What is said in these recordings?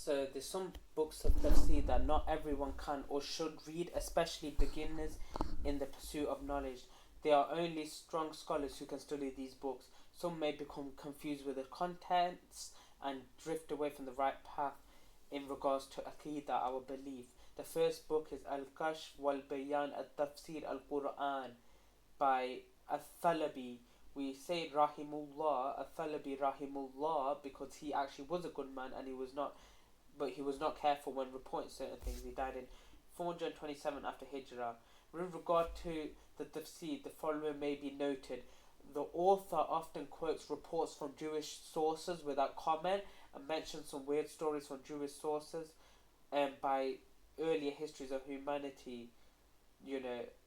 So there's some books of tafsir that not everyone can or should read, especially beginners in the pursuit of knowledge. There are only strong scholars who can study these books. Some may become confused with the contents and drift away from the right path in regards to Aqidah, our belief. The first book is Al-Kashf wal-Bayan al-Tafsir al-Quran by Al-Thalabi. We say Rahimullah, Al-Thalabi Rahimullah, because he actually was a good man and he was not careful when reporting certain things. He died in 427 after Hijrah. With regard to the tafsir, the following may be noted. The author often quotes reports from Jewish sources without comment and mentions some weird stories from Jewish sources by earlier histories of humanity,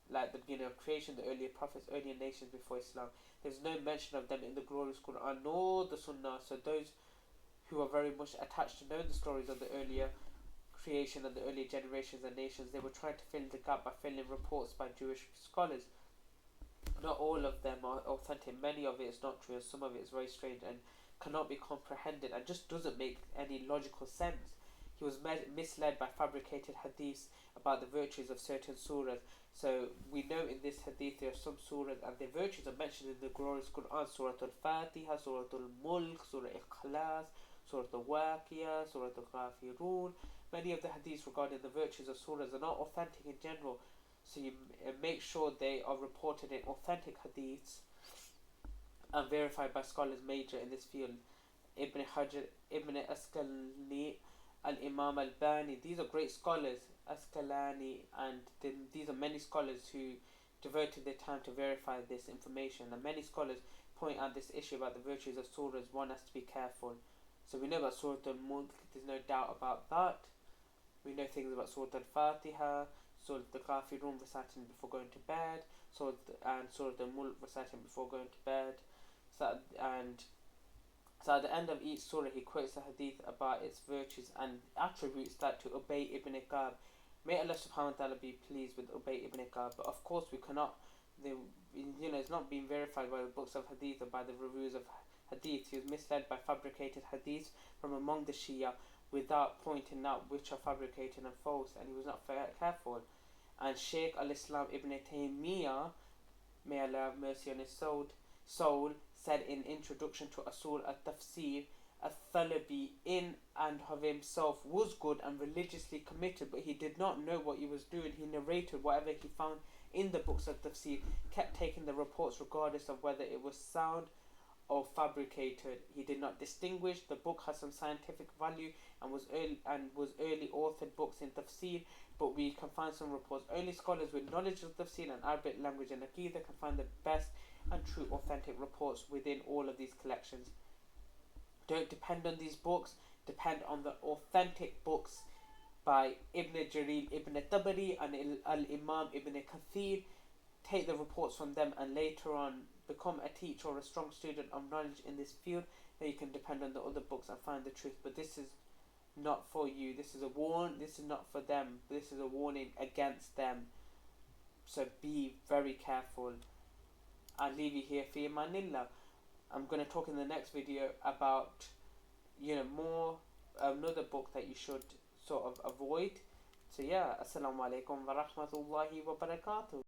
like the beginning of creation, the earlier prophets, earlier nations before Islam. There's no mention of them in the glorious Quran nor the Sunnah, so those who are very much attached to know the stories of the earlier creation and the earlier generations and nations, they were trying to fill the gap by filling reports by Jewish scholars. Not all of them are authentic. Many of it is not true, and some of it is very strange and cannot be comprehended and just doesn't make any logical sense. He was misled by fabricated hadiths about the virtues of certain surahs. So we know in this hadith there are some surahs and their virtues are mentioned in the glorious Quran. Surah Al-Fatiha, Surah Al-Mulk, Surah Ikhlas, Surah Al-Waqiyah, Surah Al-Ghafirun. Many of the hadiths regarding the virtues of surahs are not authentic in general, so you make sure they are reported in authentic hadiths and verified by scholars major in this field. Ibn Hajar, Ibn Asqalani, Al-Imam Al-Bani, these are great scholars, Asqalani, and these are many scholars who devoted their time to verify this information, and many scholars point out this issue about the virtues of surahs. One has to be careful. So we know about Surah Al-Mulk, there's no doubt about that. We know things about Surah Al-Fatiha, Surah Al-Ghafirun reciting before going to bed, Surah Al-Mulk reciting before going to bed. So at the end of each surah he quotes a hadith about its virtues and attributes that to Ubay ibn Ka'b. May Allah subhanahu wa ta'ala be pleased with Ubay ibn Ka'b. But of course we cannot, it's not being verified by the books of hadith or by the reviews of hadith. He was misled by fabricated hadiths from among the Shia without pointing out which are fabricated and false, and he was not careful. And Shaykh al-Islam ibn Taymiyyah, may Allah have mercy on his soul, said in introduction to Usul al-Tafsir, Al-Thalabi in and of himself was good and religiously committed, but he did not know what he was doing. He narrated whatever he found in the books of Tafsir, kept taking the reports regardless of whether it was sound or fabricated. He did not distinguish. The book has some scientific value and was early authored books in Tafsir, but we can find some reports. Only scholars with knowledge of Tafsir and Arabic language and Aqidah can find the best and true authentic reports within all of these collections. Don't depend on these books, depend on the authentic books by Ibn Jarir Ibn Tabari and Al-Imam Ibn Kathir. Take the reports from them and later on become a teacher or a strong student of knowledge in this field. Then you can depend on the other books and find the truth. But this is not for you. This is this is not for them. This is a warning against them. So be very careful. I'll leave you here for Manila. I'm going to talk in the next video about another book that you should sort of avoid. So yeah, Assalamu alaikum wa rahmatullahi wa barakatuh.